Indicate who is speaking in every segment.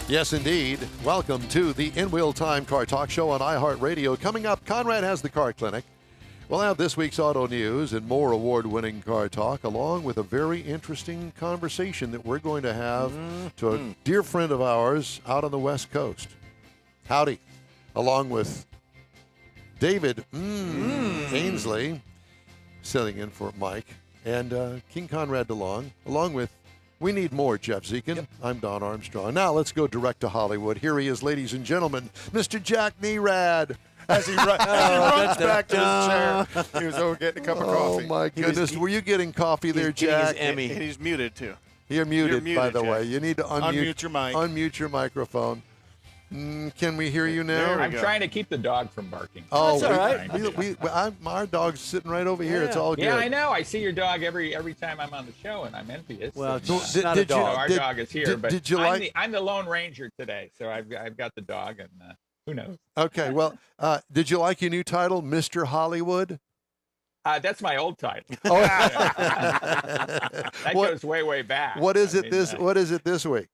Speaker 1: Yes, indeed. Welcome to the In Wheel Time Car Talk Show on iHeart Radio. Coming up, Konrad has the car clinic. We'll have this week's auto news and more award-winning car talk, along with a very interesting conversation that we're going to have to a dear friend of ours out on the West Coast. Howdy. Along with David Ainsley, sitting in for Mike, and King Konrad Delong, along with We Need More, Jeff Zekin. Yep. I'm Don Armstrong. Now let's go direct to Hollywood. Here he is, ladies and gentlemen, Mr. Jack Nerad.
Speaker 2: As he runs back to his chair, he was over getting a cup of coffee.
Speaker 1: Oh, my goodness. Were you getting coffee there, Jack?
Speaker 2: And he's muted, too.
Speaker 1: You're muted, by the way. You need to
Speaker 2: unmute your mic.
Speaker 1: Unmute your microphone. Can we hear you now?
Speaker 3: I'm trying to keep the dog from barking.
Speaker 1: Oh,
Speaker 4: that's all right.
Speaker 1: Our dog's sitting right over here. It's all good.
Speaker 3: Yeah, I know. I see your dog every time I'm on the show, and I'm envious.
Speaker 4: Well,
Speaker 3: it's
Speaker 4: not a dog.
Speaker 3: Our dog is here, but
Speaker 1: did you
Speaker 3: I'm the Lone Ranger today, so I've got the dog, and who knows?
Speaker 1: Okay, well, did you like your new title, Mr. Hollywood?
Speaker 3: That's my old title.
Speaker 1: Oh.
Speaker 3: That goes way back.
Speaker 1: What is it this week?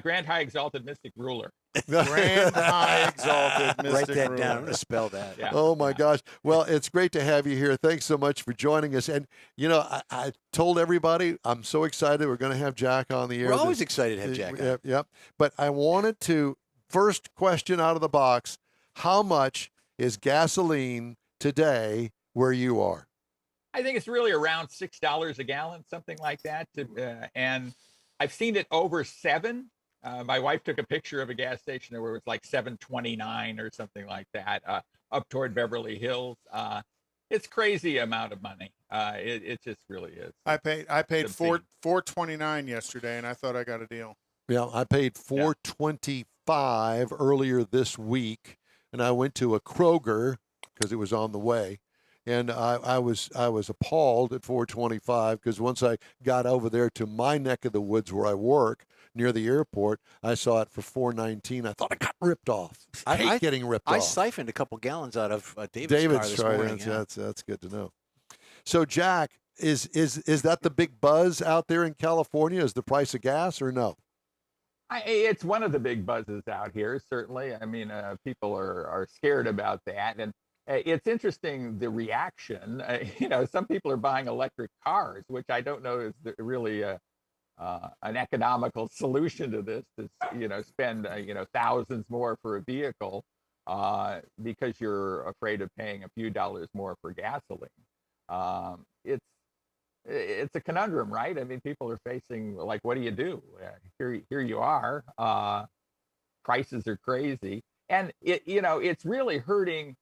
Speaker 3: Grand High Exalted Mystic Ruler.
Speaker 2: Grand High Exalted Mystic
Speaker 4: Write that
Speaker 2: Ruler.
Speaker 4: down. I'm going to spell that.
Speaker 3: Yeah.
Speaker 1: Oh, my gosh. Well, it's great to have you here. Thanks so much for joining us. And, you know, I told everybody I'm so excited we're going to have Jack on the air.
Speaker 4: We're always excited to have Jack on.
Speaker 1: Yep. But I wanted to, first question out of the box, how much is gasoline today where you are?
Speaker 3: I think it's really around $6 a gallon, something like that. And I've seen it over $7. My wife took a picture of a gas station where it was like $7.29 or something like that, up toward Beverly Hills. It's crazy amount of money. It just really is.
Speaker 2: I paid $4.29 yesterday, and I thought I got a deal.
Speaker 1: Yeah, I paid $4.25 earlier this week, and I went to a Kroger because it was on the way. And I was appalled at $4.25 because once I got over there to my neck of the woods where I work near the airport, I saw it for $4.19. I thought I got ripped off. I hate getting ripped off.
Speaker 4: I siphoned a couple gallons out of David's car this morning.
Speaker 1: That's good to know. So Jack, is that the big buzz out there in California? Is the price of gas or no?
Speaker 3: It's one of the big buzzes out here. Certainly, I mean, people are scared about that, and it's interesting the reaction. Some people are buying electric cars, which I don't know is really an economical solution to this. To spend thousands more for a vehicle because you're afraid of paying a few dollars more for gasoline. It's a conundrum, right? I mean, people are facing like, what do you do? Here you are. Prices are crazy, and it's really hurting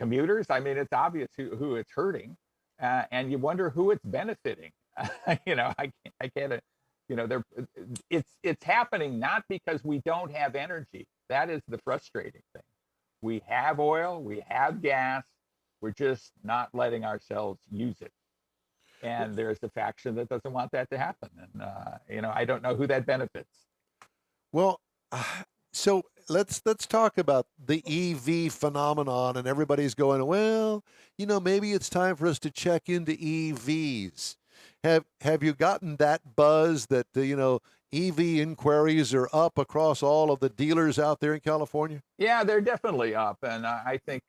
Speaker 3: commuters. I mean, it's obvious who it's hurting, and you wonder who it's benefiting. I can't. It's happening not because we don't have energy. That is the frustrating thing. We have oil, we have gas. We're just not letting ourselves use it. And there's a faction that doesn't want that to happen. And I don't know who that benefits.
Speaker 1: Well, so let's talk about the EV phenomenon, and everybody's going, well, maybe it's time for us to check into EVs. Have you gotten that buzz that EV inquiries are up across all of the dealers out there in California?
Speaker 3: Yeah, they're definitely up, and I think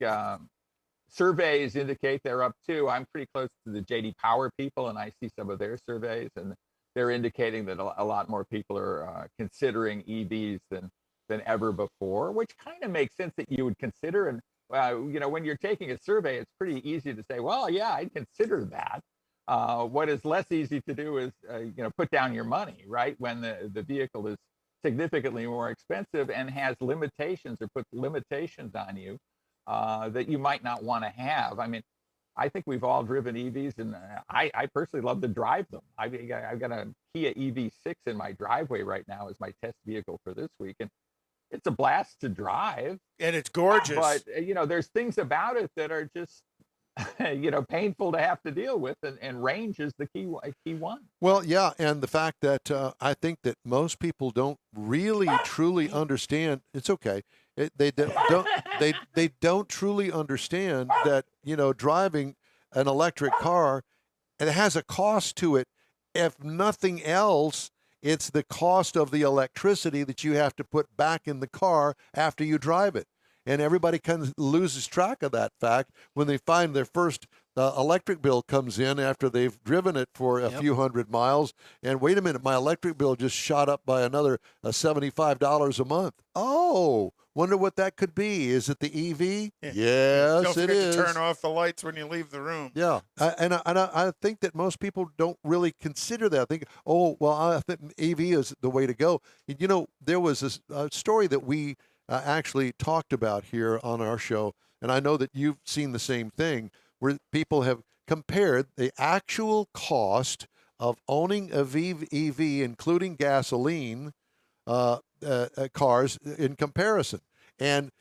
Speaker 3: surveys indicate they're up too. I'm pretty close to the JD Power people, and I see some of their surveys, and they're indicating that a lot more people are considering EVs than ever before, which kind of makes sense that you would consider. And when you're taking a survey, it's pretty easy to say, well, yeah, I'd consider that. What is less easy to do is put down your money, right, when the vehicle is significantly more expensive and has limitations or puts limitations on you that you might not want to have. I mean, I think we've all driven EVs, and I personally love to drive them. I've got a Kia EV6 in my driveway right now as my test vehicle for this week, and it's a blast to drive.
Speaker 2: And it's gorgeous.
Speaker 3: But, there's things about it that are just, painful to have to deal with, and range is the key one.
Speaker 1: Well, yeah, and the fact that I think that most people don't really truly understand. It's okay. They don't truly understand that driving an electric car, and it has a cost to it. If nothing else, It's the cost of the electricity that you have to put back in the car after you drive it. And everybody kind of loses track of that fact when they find their first electric bill comes in after they've driven it for a few hundred miles. And wait a minute, my electric bill just shot up by another $75 a month. Oh, wonder what that could be. Is it the EV?
Speaker 2: Yeah.
Speaker 1: Yes,
Speaker 2: Don't forget
Speaker 1: it is.
Speaker 2: to turn off the lights when you leave the room.
Speaker 1: Yeah, I think that most people don't really consider that. I think, oh, well, I think EV is the way to go. You know, there was a story that we actually talked about here on our show, and I know that you've seen the same thing, where people have compared the actual cost of owning a EV, including gasoline cars, in comparison. And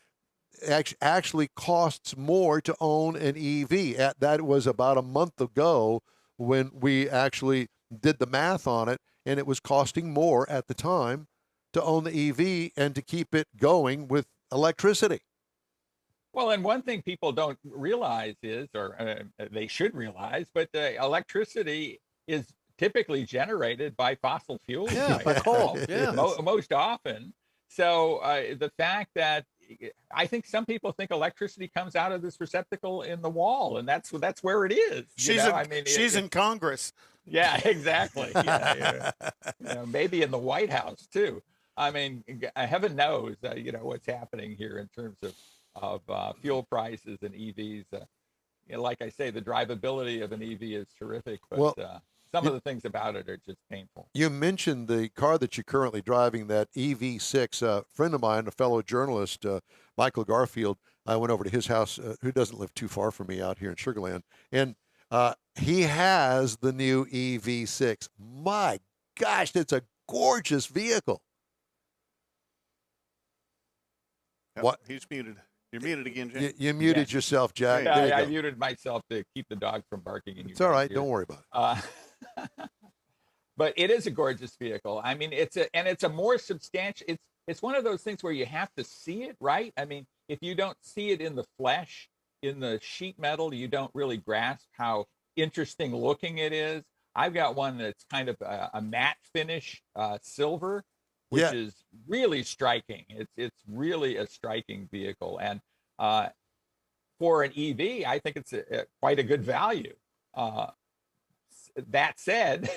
Speaker 1: actually costs more to own an EV. That was about a month ago when we actually did the math on it, and it was costing more at the time to own the EV and to keep it going with electricity.
Speaker 3: Well, and one thing people don't realize is, or they should realize, but electricity is typically generated by fossil fuels.
Speaker 4: Yeah, by coal. Yeah,
Speaker 3: most often. So the fact that I think some people think electricity comes out of this receptacle in the wall, and that's where it is.
Speaker 2: She's in Congress.
Speaker 3: Yeah, exactly. Yeah. Maybe in the White House too. I mean, heaven knows, what's happening here in terms of fuel prices and EVs. Like I say, the drivability of an EV is terrific, but some of the things about it are just painful.
Speaker 1: You mentioned the car that you're currently driving, that EV6. A friend of mine, a fellow journalist, Michael Garfield, I went over to his house, who doesn't live too far from me out here in Sugar Land, and he has the new EV6. My gosh, it's a gorgeous vehicle.
Speaker 5: Yep,
Speaker 1: what?
Speaker 5: He's muted. You're muted again, Jack.
Speaker 1: You muted yourself, Jack.
Speaker 3: Yeah, I muted myself to keep the dog from barking.
Speaker 1: It's all right. Don't worry about
Speaker 3: it. But it is a gorgeous vehicle. I mean, it's a more substantial. It's one of those things where you have to see it, right? I mean, if you don't see it in the flesh, in the sheet metal, you don't really grasp how interesting looking it is. I've got one that's kind of a matte finish, silver, which is really striking. It's really a striking vehicle, and for an EV, I think it's quite a good value. That said,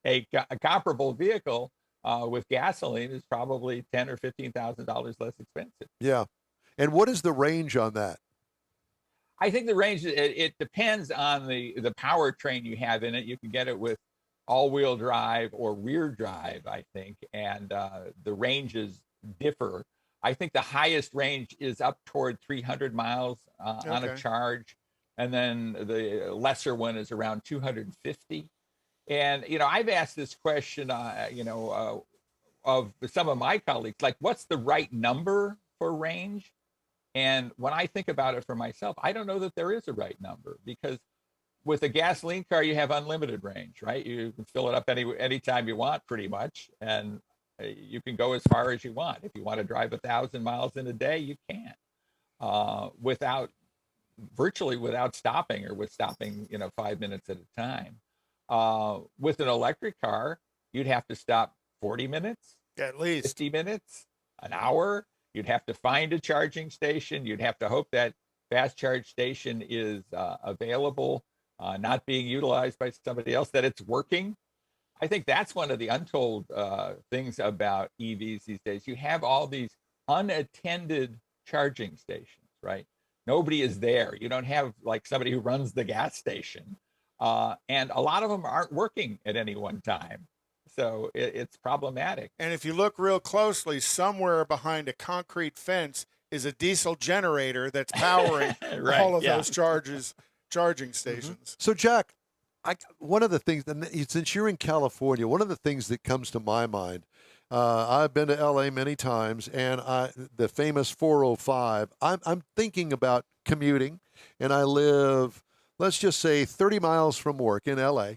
Speaker 3: a comparable vehicle with gasoline is probably $10,000 or $15,000 less expensive.
Speaker 1: Yeah, and what is the range on that?
Speaker 3: I think the range, it depends on the powertrain you have in it. You can get it with all-wheel drive or rear drive, I think, and the ranges differ. I think the highest range is up toward 300 miles on a charge, and then the lesser one is around 250. And I've asked this question, of some of my colleagues, like, what's the right number for range? And when I think about it for myself, I don't know that there is a right number, because with a gasoline car, you have unlimited range, right? You can fill it up anytime you want, pretty much, and you can go as far as you want. If you want to drive 1,000 miles in a day, you can, virtually without stopping, or with stopping, 5 minutes at a time. With an electric car, you'd have to stop 40 minutes,
Speaker 2: at least
Speaker 3: 50 minutes, an hour. You'd have to find a charging station. You'd have to hope that fast charge station is available, not being utilized by somebody else, that it's working. I think that's one of the untold things about EVs these days. You have all these unattended charging stations, right? Nobody is there. You don't have like somebody who runs the gas station. And a lot of them aren't working at any one time. So it's problematic.
Speaker 2: And if you look real closely, somewhere behind a concrete fence is a diesel generator that's powering
Speaker 3: right,
Speaker 2: all of those charging stations.
Speaker 1: So, Jack, one of the things, and since you're in California, one of the things that comes to my mind, I've been to LA many times, and the famous 405, I'm thinking about commuting, and I live, let's just say, 30 miles from work in LA,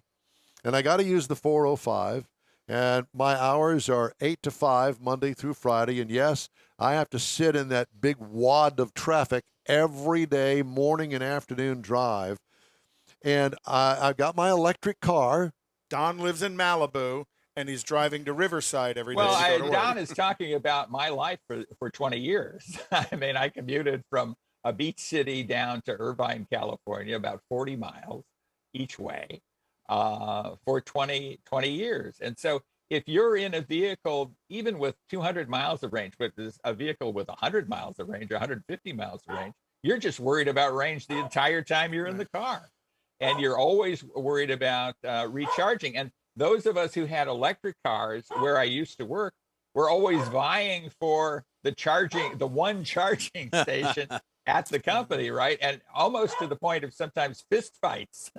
Speaker 1: and I got to use the 405. And my hours are 8 to 5, Monday through Friday. And yes, I have to sit in that big wad of traffic every day, morning and afternoon drive. And I've got my electric car.
Speaker 2: Don lives in Malibu, and he's driving to Riverside every day.
Speaker 3: Well, Don is talking about my life for 20 years. I mean, I commuted from a beach city down to Irvine, California, about 40 miles each way for 20 years. And so if you're in a vehicle, even with 200 miles of range, but there's a vehicle with 100 miles of range, 150 miles of range, you're just worried about range the entire time you're in the car. And you're always worried about recharging. And those of us who had electric cars where I used to work, were always vying for the one charging station at the company, right? And almost to the point of sometimes fist fights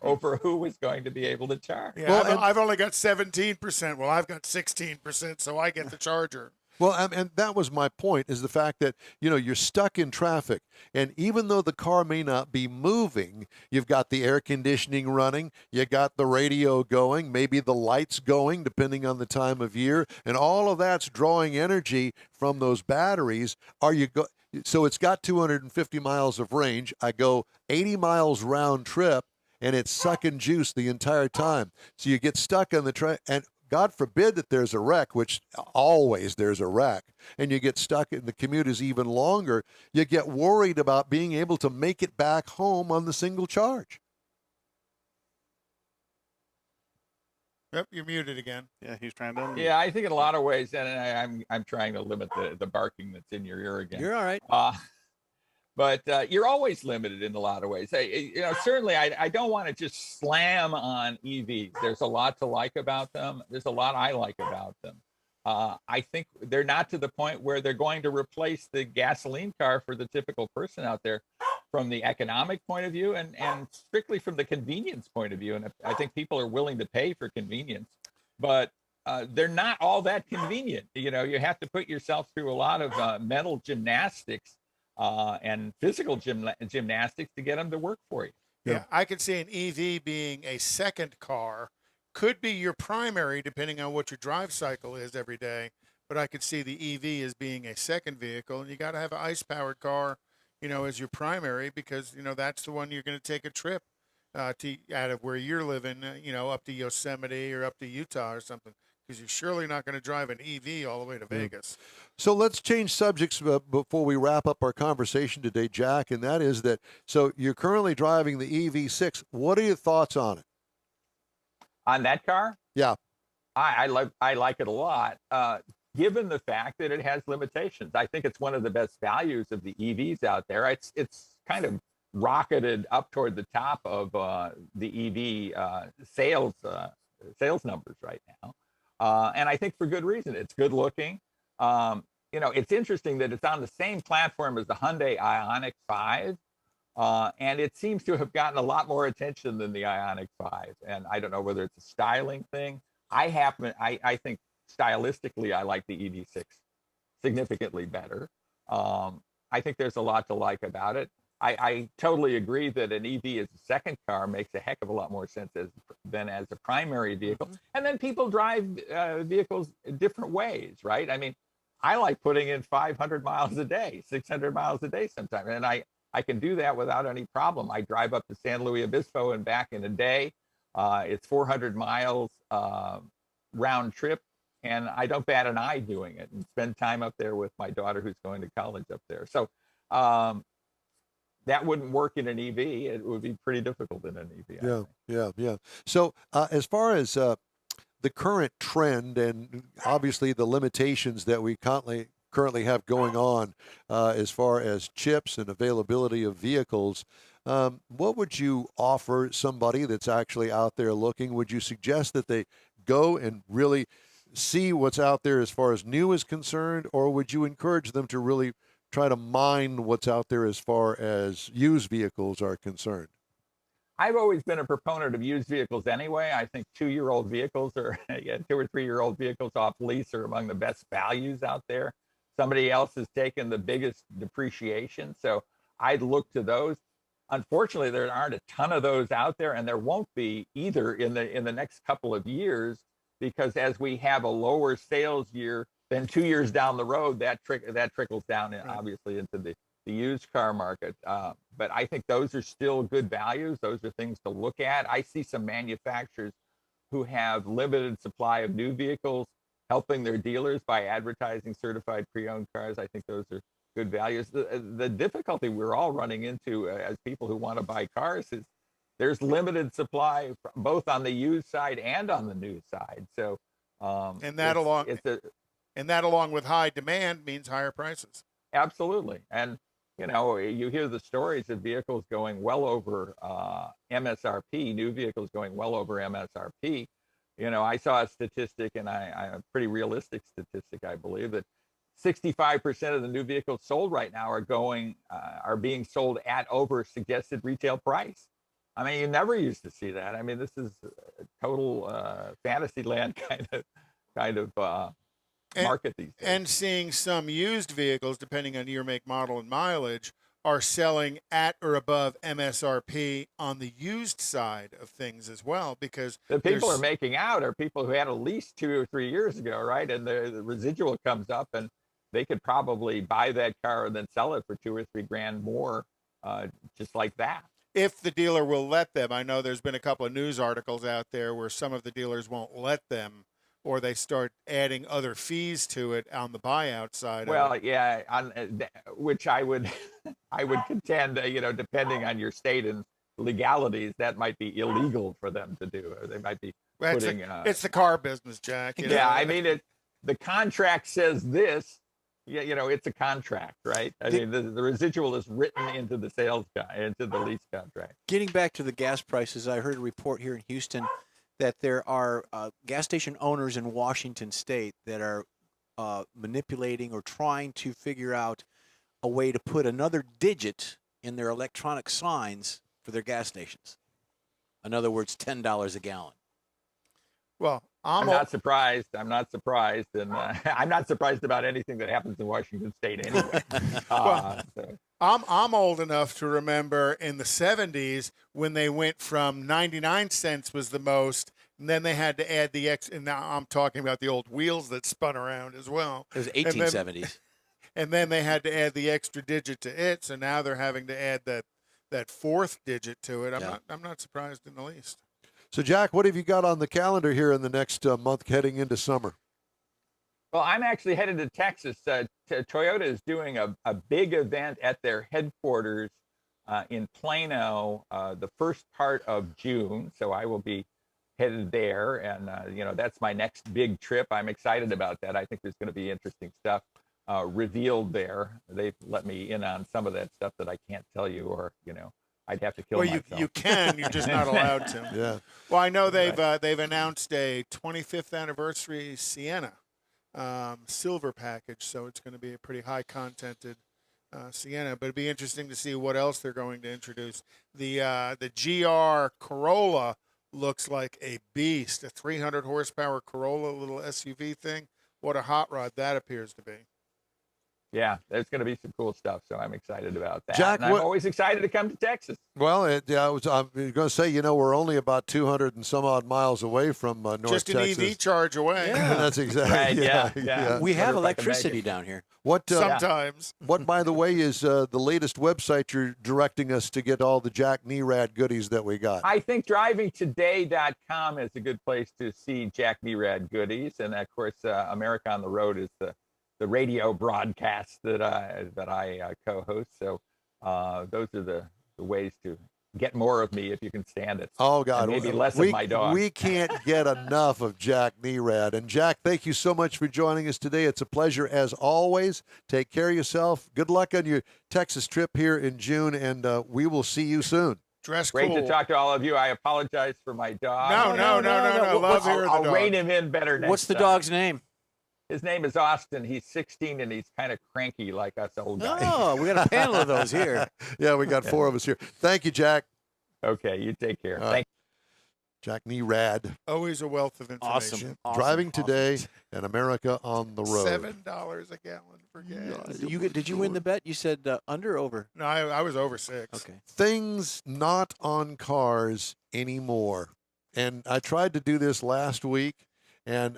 Speaker 3: over who was going to be able to charge.
Speaker 2: Yeah, well, I've only got 17%. Well, I've got 16%, so I get the charger.
Speaker 1: Well, and that was my point, is the fact that, you're stuck in traffic. And even though the car may not be moving, you've got the air conditioning running, you got the radio going, maybe the lights going, depending on the time of year. And all of that's drawing energy from those batteries. So it's got 250 miles of range. I go 80 miles round trip, and it's sucking juice the entire time. So you get stuck on the track, and God forbid that there's a wreck, which always there's a wreck, and you get stuck and the commute is even longer, you get worried about being able to make it back home on the single charge.
Speaker 2: Yep, you're muted again.
Speaker 5: Yeah, he's trying to unmute.
Speaker 3: Yeah, I think in a lot of ways, and I'm trying to limit the barking that's in your ear again.
Speaker 4: You're all right.
Speaker 3: But you're always limited in a lot of ways. Certainly, I don't want to just slam on EVs. There's a lot to like about them. There's a lot I like about them. I think they're not to the point where they're going to replace the gasoline car for the typical person out there from the economic point of view and strictly from the convenience point of view. And I think people are willing to pay for convenience, but they're not all that convenient. You have to put yourself through a lot of mental gymnastics and physical gymnastics to get them to work for you.
Speaker 2: Yeah, I could see an EV being a second car, could be your primary depending on what your drive cycle is every day. But I could see the EV as being a second vehicle, and you got to have an ICE-powered car, as your primary because that's the one you're going to take a trip out of where you're living, up to Yosemite or up to Utah or something. Because you're surely not going to drive an EV all the way to Vegas.
Speaker 1: So let's change subjects before we wrap up our conversation today, Jack, and that is so you're currently driving the EV6. What are your thoughts on it?
Speaker 3: On that car?
Speaker 1: Yeah.
Speaker 3: I like it a lot, given the fact that it has limitations. I think it's one of the best values of the EVs out there. It's kind of rocketed up toward the top of the EV sales numbers right now. And I think for good reason. It's good looking. It's interesting that it's on the same platform as the Hyundai Ioniq 5. And it seems to have gotten a lot more attention than the Ioniq 5. And I don't know whether it's a styling thing. I think stylistically, I like the EV6 significantly better. I think there's a lot to like about it. I totally agree that an EV as a second car makes a heck of a lot more sense than as a primary vehicle. Mm-hmm. And then people drive vehicles different ways, right? I mean, I like putting in 500 miles a day, 600 miles a day sometimes. And I can do that without any problem. I drive up to San Luis Obispo and back in a day. It's 400 miles round trip. And I don't bat an eye doing it and spend time up there with my daughter who's going to college up there. So, that wouldn't work in an EV. It would be pretty difficult in an EV.
Speaker 1: Yeah. So as far as the current trend and obviously the limitations that we currently have going on as far as chips and availability of vehicles, what would you offer somebody that's actually out there looking? Would you suggest that they go and really see what's out there as far as new is concerned, or would you encourage them to really try to mine what's out there as far as used vehicles are concerned?
Speaker 3: I've always been a proponent of used vehicles anyway. I think 2-year-old vehicles or 2 or 3-year-old vehicles off lease are among the best values out there. Somebody else has taken the biggest depreciation, so I'd look to those. Unfortunately, there aren't a ton of those out there, and there won't be either in the next couple of years, because as we have a lower sales year, then 2 years down the road, that trickles down obviously into the used car market. But I think those are still good values. Those are things to look at. I see some manufacturers who have limited supply of new vehicles, helping their dealers by advertising certified pre-owned cars. I think those are good values. The difficulty we're all running into as people who want to buy cars is there's limited supply both on the used side and on the new side. So,
Speaker 2: and that along with high demand means higher prices.
Speaker 3: Absolutely. And, you know, you hear the stories of vehicles going well over MSRP, new vehicles going well over MSRP. You know, I saw a statistic, and a pretty realistic statistic, I believe, that 65% of the new vehicles sold right now are being sold at over suggested retail price. I mean, you never used to see that. I mean, this is a total fantasy land kind of market these days.
Speaker 2: And seeing some used vehicles, depending on year, make, model, and mileage, are selling at or above MSRP on the used side of things as well, because
Speaker 3: the people are making out are people who had a lease 2 or 3 years ago, right? And the residual comes up, and they could probably buy that car and then sell it for $2 or $3 grand more, just like that.
Speaker 2: If the dealer will let them. I know there's been a couple of news articles out there where some of the dealers won't let them, or they start adding other fees to it on the buyout side.
Speaker 3: Well, yeah, which I would contend, you know, depending on your state and legalities, that might be illegal for them to do. Or they might be putting.
Speaker 2: It's the car business, Jack.
Speaker 3: You know? I mean, the contract says this. Yeah, you know, it's a contract, right? I mean, the residual is written into the into the lease contract.
Speaker 4: Getting back to the gas prices, I heard a report here in Houston that there are gas station owners in Washington State that are manipulating or trying to figure out a way to put another digit in their electronic signs for their gas stations. In other words, $10 a gallon.
Speaker 2: Well,
Speaker 3: I'm not surprised. I'm not surprised, and I'm not surprised about anything that happens in Washington State anyway.
Speaker 2: I'm old enough to remember in the 70s when they went from 99 cents was the most, and then they had to add the X. And now I'm talking about the old wheels that spun around as well.
Speaker 4: It was 1870s.
Speaker 2: And then they had to add the extra digit to it, so now they're having to add that fourth digit to it. I'm not surprised in the least.
Speaker 1: So, Jack, what have you got on the calendar here in the next month heading into summer?
Speaker 3: Well, I'm actually headed to Texas. Toyota is doing a big event at their headquarters in Plano the first part of June. So I will be headed there. And, you know, that's my next big trip. I'm excited about that. I think there's going to be interesting stuff revealed there. They've let me in on some of that stuff that I can't tell you, or, you know, I'd have to kill myself.
Speaker 2: Well, you can. You're just not allowed to.
Speaker 1: Yeah.
Speaker 2: Well, I know they've announced a 25th anniversary Sienna silver package, so it's going to be a pretty high contented Sienna. But it'd be interesting to see what else they're going to introduce. The GR Corolla looks like a beast. A 300 horsepower Corolla, little SUV thing. What a hot rod that appears to be.
Speaker 3: Yeah, there's going to be some cool stuff, so I'm excited about that.
Speaker 1: Jack,
Speaker 3: and I'm always excited to come to Texas.
Speaker 1: Well, I'm going to say, you know, we're only about 200 and some odd miles away from North Texas.
Speaker 2: Just an EV charge away.
Speaker 1: Yeah. That's exactly.
Speaker 3: Right, yeah.
Speaker 4: We have electricity down here.
Speaker 2: Sometimes.
Speaker 1: What, by the way, is the latest website you're directing us to get all the Jack Nerad goodies that we got?
Speaker 3: I think drivingtoday.com is a good place to see Jack Nerad goodies. And, of course, America on the Road is the radio broadcast that I co-host. So those are the ways to get more of me if you can stand it.
Speaker 1: Oh, God.
Speaker 3: And maybe less of my dog.
Speaker 1: We can't get enough of Jack Nerad. And, Jack, thank you so much for joining us today. It's a pleasure as always. Take care of yourself. Good luck on your Texas trip here in June, and we will see you soon.
Speaker 2: Dress
Speaker 3: Great
Speaker 2: cool.
Speaker 3: to talk to all of you. I apologize for my dog.
Speaker 2: No. Love hearing the dog.
Speaker 3: I'll rein him in better next
Speaker 4: What's the
Speaker 3: time.
Speaker 4: dog's name?
Speaker 3: His name is Austin. He's 16, and he's kind of cranky like us old guys.
Speaker 4: Oh, we got a panel of those here.
Speaker 1: Yeah, we got 4 of us here. Thank you, Jack.
Speaker 3: Okay, you take care. Thank you.
Speaker 1: Jack Nerad.
Speaker 2: Always a wealth of information.
Speaker 4: Awesome.
Speaker 1: Driving today and America on the road.
Speaker 2: $7 a gallon for gas.
Speaker 4: Did you win the bet? You said under or over?
Speaker 2: No, I was over 6.
Speaker 4: Okay.
Speaker 1: Things not on cars anymore. And I tried to do this last week, And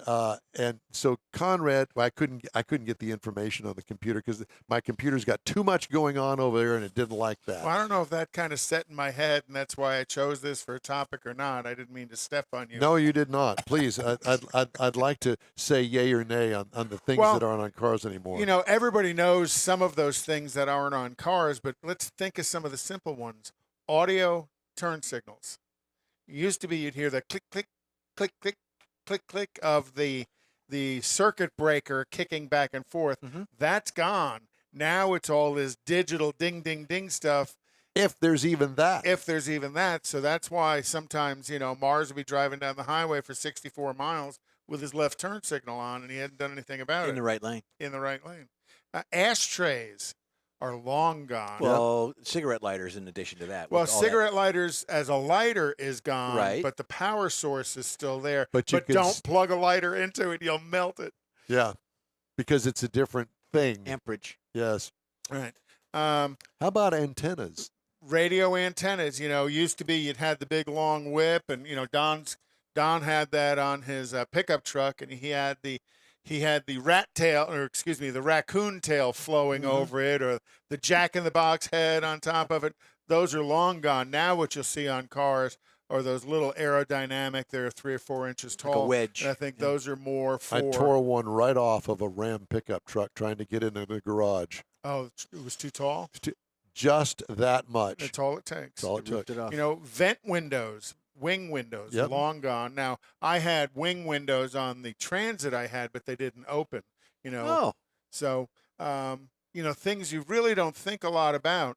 Speaker 1: so Konrad, well, I couldn't get the information on the computer because my computer's got too much going on over there, and it didn't like that.
Speaker 2: Well, I don't know if that kind of set in my head, and that's why I chose this for a topic or not. I didn't mean to step on you.
Speaker 1: No, you did not. Please, I'd like to say yay or nay on the things
Speaker 2: Well,
Speaker 1: that aren't on cars anymore.
Speaker 2: You know, everybody knows some of those things that aren't on cars, but let's think of some of the simple ones. Audio turn signals. It used to be you'd hear the click, click, click, click, click, click of the circuit breaker kicking back and forth. That's gone. Now it's all this digital ding, ding, ding stuff.
Speaker 1: If there's even that.
Speaker 2: So that's why sometimes, Mars will be driving down the highway for 64 miles with his left turn signal on, and he hadn't done anything about it.
Speaker 4: In the right lane.
Speaker 2: In the right lane. Ashtrays are long gone.
Speaker 4: Well, cigarette lighters in addition to that.
Speaker 2: Well, cigarette lighters as a lighter is gone,
Speaker 4: right,
Speaker 2: but the power source is still there.
Speaker 1: But
Speaker 2: don't plug a lighter into it, you'll melt it.
Speaker 1: Yeah, because it's a different thing.
Speaker 4: Amperage.
Speaker 1: Yes.
Speaker 2: Right.
Speaker 1: How about antennas?
Speaker 2: Radio antennas, used to be you'd had the big long whip, and Don had that on his pickup truck, and he had the the raccoon tail flowing over it, or the jack-in-the-box head on top of it. Those are long gone. Now what you'll see on cars are those little aerodynamic, they're 3 or 4 inches tall.
Speaker 4: Like a wedge.
Speaker 2: And I think those are more for...
Speaker 1: I tore one right off of a Ram pickup truck trying to get into the garage.
Speaker 2: Oh, it was too tall?
Speaker 1: Just that much.
Speaker 2: That's all it takes.
Speaker 1: That's all it took.
Speaker 4: It off.
Speaker 2: Vent windows. Wing windows, long gone. Now, I had wing windows on the Transit I had, but they didn't open, So, things you really don't think a lot about.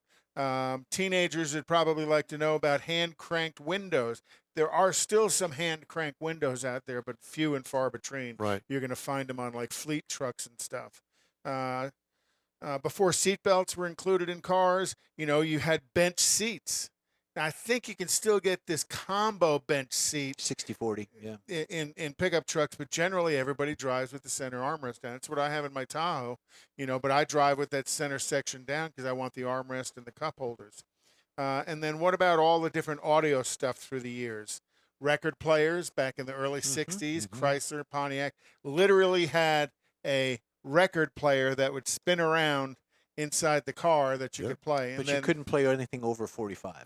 Speaker 2: Teenagers would probably like to know about hand-cranked windows. There are still some hand-cranked windows out there, but few and far between.
Speaker 1: Right.
Speaker 2: You're going to find them on, like, fleet trucks and stuff. Before seatbelts were included in cars, you had bench seats. Now, I think you can still get this combo bench seat
Speaker 4: 60/40, yeah,
Speaker 2: in pickup trucks, but generally everybody drives with the center armrest down. That's what I have in my Tahoe, but I drive with that center section down because I want the armrest and the cup holders. And then what about all the different audio stuff through the years? Record players back in the early 60s, Chrysler, Pontiac, literally had a record player that would spin around inside the car that you could play.
Speaker 4: But you couldn't play anything over 45.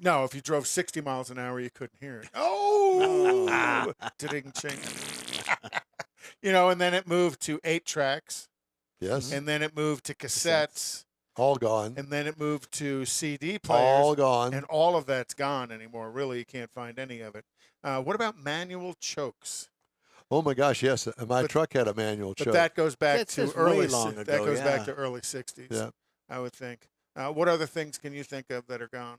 Speaker 2: No, if you drove 60 miles an hour, you couldn't hear it. Oh! Ding-ching. And then it moved to 8 tracks.
Speaker 1: Yes.
Speaker 2: And then it moved to cassettes.
Speaker 1: All gone.
Speaker 2: And then it moved to CD players.
Speaker 1: All gone.
Speaker 2: And all of that's gone anymore. Really, you can't find any of it. What about manual chokes?
Speaker 1: Oh my gosh, yes. My truck had a manual choke.
Speaker 2: But that goes back to early
Speaker 4: long ago.
Speaker 2: That goes back to early 60s.
Speaker 1: Yeah.
Speaker 2: I would think. What other things can you think of that are gone?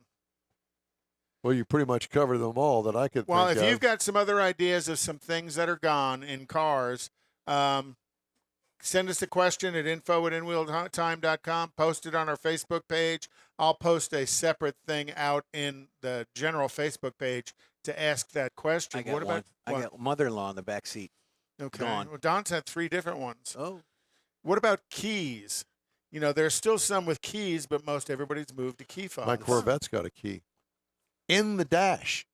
Speaker 1: Well, you pretty much covered them all that I could think of.
Speaker 2: Well, if you've got some other ideas of some things that are gone in cars, send us a question at info@inwheeltime.com. Post it on our Facebook page. I'll post a separate thing out in the general Facebook page to ask that question.
Speaker 4: I got one. I got mother-in-law in the back seat.
Speaker 2: Okay.
Speaker 4: Gone.
Speaker 2: Well, Don's had 3 different ones.
Speaker 4: Oh.
Speaker 2: What about keys? There's still some with keys, but most everybody's moved to key fobs.
Speaker 1: My Corvette's got a key. In the dash.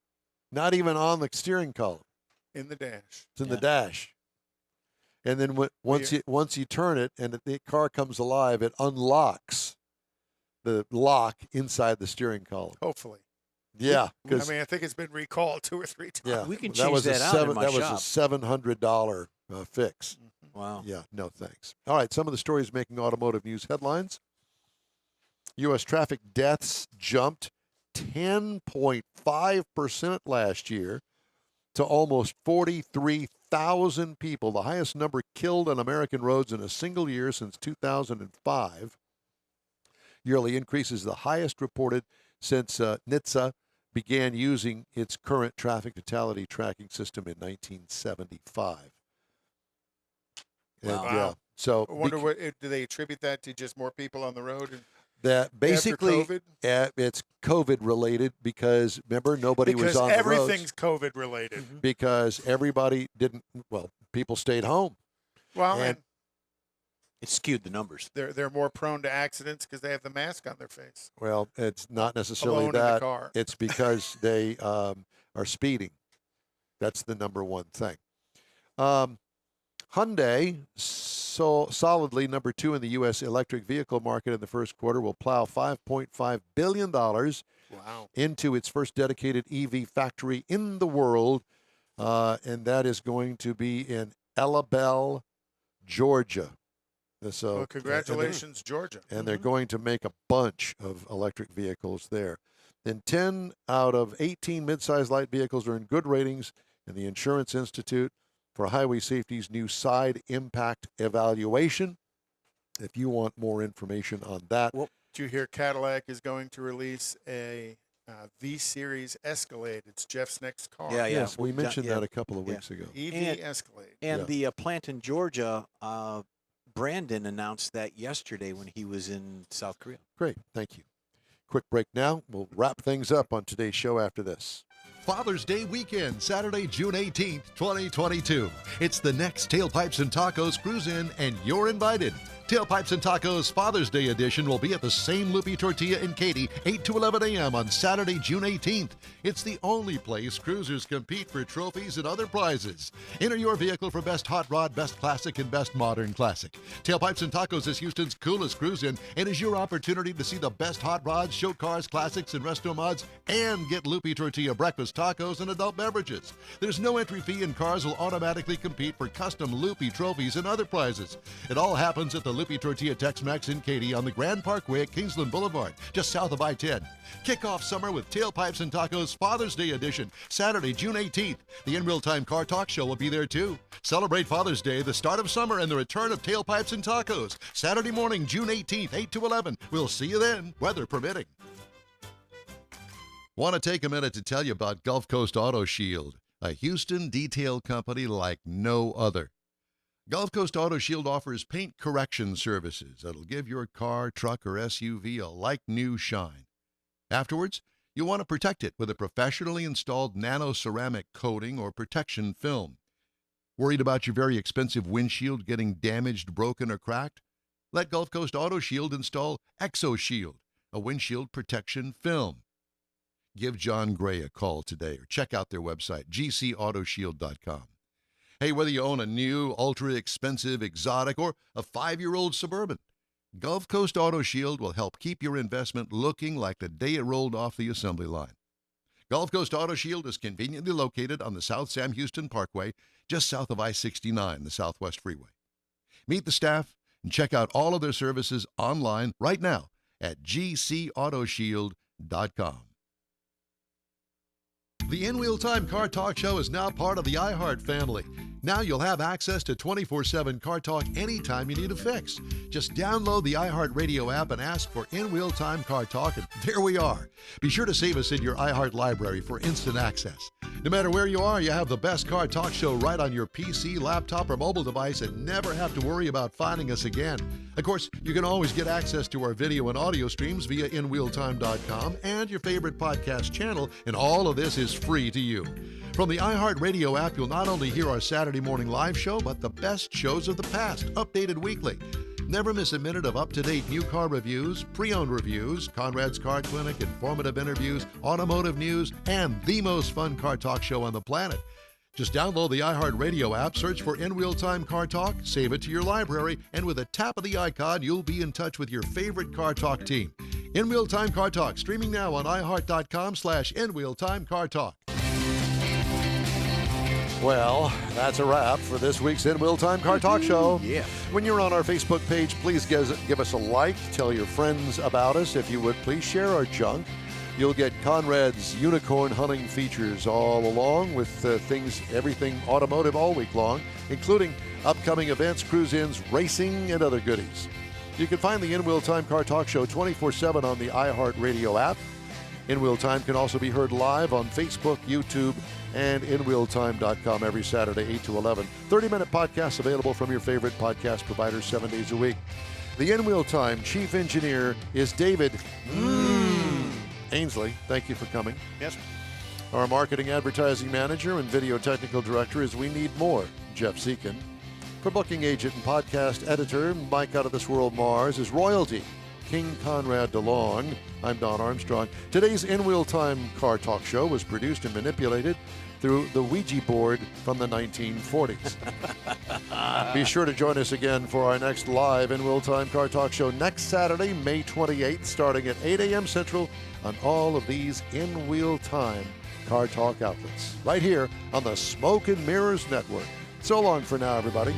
Speaker 1: Not even on the steering column.
Speaker 2: In the dash.
Speaker 1: It's in the dash. And then once you turn it and the car comes alive, it unlocks the lock inside the steering column.
Speaker 2: Hopefully.
Speaker 1: Yeah.
Speaker 2: I think it's been recalled 2 or 3 times.
Speaker 1: Yeah.
Speaker 4: We can change that out in my shop.
Speaker 1: That was a $700 fix.
Speaker 4: Wow.
Speaker 1: Yeah, no thanks. All right, some of the stories making automotive news headlines. U.S. traffic deaths jumped 10.5% last year to almost 43,000 people, the highest number killed on American roads in a single year since 2005. Yearly increase is the highest reported since NHTSA began using its current traffic fatality tracking system in 1975.
Speaker 2: Wow.
Speaker 1: Yeah. So
Speaker 2: I wonder do they attribute that to just more people on the road?
Speaker 1: That basically
Speaker 2: COVID?
Speaker 1: It's COVID related because remember nobody was on the roads.
Speaker 2: Everything's COVID related.
Speaker 1: Because everybody people stayed home.
Speaker 2: Well, and
Speaker 4: it skewed the numbers.
Speaker 2: They're more prone to accidents because they have the mask on their face.
Speaker 1: Well, it's not necessarily
Speaker 2: Alone in the
Speaker 1: that.
Speaker 2: car.
Speaker 1: It's because they are speeding. That's the number one thing. Hyundai, so solidly number 2 in the U.S. electric vehicle market in the first quarter, will plow $5.5 billion into its first dedicated EV factory in the world, and that is going to be in Elabel, Georgia. So,
Speaker 2: well, congratulations, Georgia.
Speaker 1: And they're going to make a bunch of electric vehicles there. Then 10 out of 18 midsize light vehicles are in good ratings in the Insurance Institute for Highway Safety's new side impact evaluation. If you want more information on that.
Speaker 2: Well, did you hear Cadillac is going to release a V-Series Escalade? It's Jeff's next car.
Speaker 4: Yeah.
Speaker 1: Yes, we mentioned that a couple of weeks ago.
Speaker 2: EV Escalade.
Speaker 4: And the plant in Georgia, Brandon announced that yesterday when he was in South Korea.
Speaker 1: Great. Thank you. Quick break now. We'll wrap things up on today's show after this.
Speaker 6: Father's Day weekend, Saturday, June 18th, 2022. It's the next Tailpipes and Tacos Cruise In, and you're invited. Tailpipes and Tacos Father's Day edition will be at the same Loopy Tortilla in Katy, 8 to 11 a.m. on Saturday, June 18th. It's the only place cruisers compete for trophies and other prizes. Enter your vehicle for Best Hot Rod, Best Classic, and Best Modern Classic. Tailpipes and Tacos is Houston's coolest cruise-in and is your opportunity to see the best hot rods, show cars, classics, and resto mods, and get Loopy Tortilla breakfast tacos and adult beverages. There's no entry fee, and cars will automatically compete for custom Loopy trophies and other prizes. It all happens at the Loopy Tortilla Tex-Mex in Katy on the Grand Parkway at Kingsland Boulevard, just south of I-10. Kick off summer with Tailpipes and Tacos Father's Day edition, Saturday, June 18th. The In Real Time Car Talk Show will be there too. Celebrate Father's Day, the start of summer, and the return of Tailpipes and Tacos. Saturday morning, June 18th, 8 to 11. We'll see you then, weather permitting. Want to take a minute to tell you about Gulf Coast Auto Shield, a Houston detail company like no other. Gulf Coast Auto Shield offers paint correction services that'll give your car, truck, or SUV a like-new shine. Afterwards, you'll want to protect it with a professionally installed nano-ceramic coating or protection film. Worried about your very expensive windshield getting damaged, broken, or cracked? Let Gulf Coast Auto Shield install Exo Shield, a windshield protection film. Give John Gray a call today or check out their website, gcautoshield.com. Hey, whether you own a new, ultra-expensive, exotic, or a 5-year-old Suburban, Gulf Coast Auto Shield will help keep your investment looking like the day it rolled off the assembly line. Gulf Coast Auto Shield is conveniently located on the South Sam Houston Parkway, just south of I-69, the Southwest Freeway. Meet the staff and check out all of their services online right now at gcautoshield.com. The In Wheel Time Car Talk Show is now part of the iHeart family. Now you'll have access to 24/7 Car Talk anytime you need a fix. Just download the iHeart Radio app and ask for In Wheel Time Car Talk, and there we are. Be sure to save us in your iHeart library for instant access. No matter where you are, you have the best Car Talk Show right on your PC, laptop, or mobile device and never have to worry about finding us again. Of course, you can always get access to our video and audio streams via InWheelTime.com and your favorite podcast channel, and all of this is free to you. From the iHeart Radio app, you'll not only hear our Saturday morning live show, but the best shows of the past, updated weekly. Never miss a minute of up-to-date new car reviews, pre-owned reviews, Konrad's Car Clinic, informative interviews, automotive news, and the most fun car talk show on the planet. Just download the iHeart Radio app, search for In Wheel Time Car Talk, save it to your library, and with a tap of the icon, you'll be in touch with your favorite Car Talk team. In Wheel Time Car Talk, streaming now on iHeart.com/InWheelTimeCarTalk.
Speaker 1: Well, that's a wrap for this week's In Wheel Time Car Talk Show.
Speaker 4: Yeah.
Speaker 1: When you're on our Facebook page, please give us a like. Tell your friends about us. If you would, please share our junk. You'll get Konrad's unicorn hunting features all along with everything automotive all week long, including upcoming events, cruise-ins, racing, and other goodies. You can find the In Wheel Time Car Talk Show 24/7 on the iHeart Radio app. In Wheel Time can also be heard live on Facebook, YouTube, and InWheelTime.com every Saturday, 8 to 11. 30-minute podcasts available from your favorite podcast providers 7 days a week. The In Wheel Time Chief Engineer is David Ainsley. Thank you for coming.
Speaker 5: Yes.
Speaker 1: Our Marketing Advertising Manager and Video Technical Director is We Need More, Jeff Zekin. For Booking Agent and Podcast Editor, Mike Out of This World Mars, is Royalty. King Konrad Delong. I'm Don Armstrong. Today's In-Wheel Time Car Talk Show was produced and manipulated through the Ouija board from the 1940s. Be sure to join us again for our next live In-Wheel Time Car Talk Show next Saturday, May 28th, starting at 8 a.m. Central on all of these In-Wheel Time Car Talk outlets, right here on the Smoke and Mirrors Network. So long for now, everybody.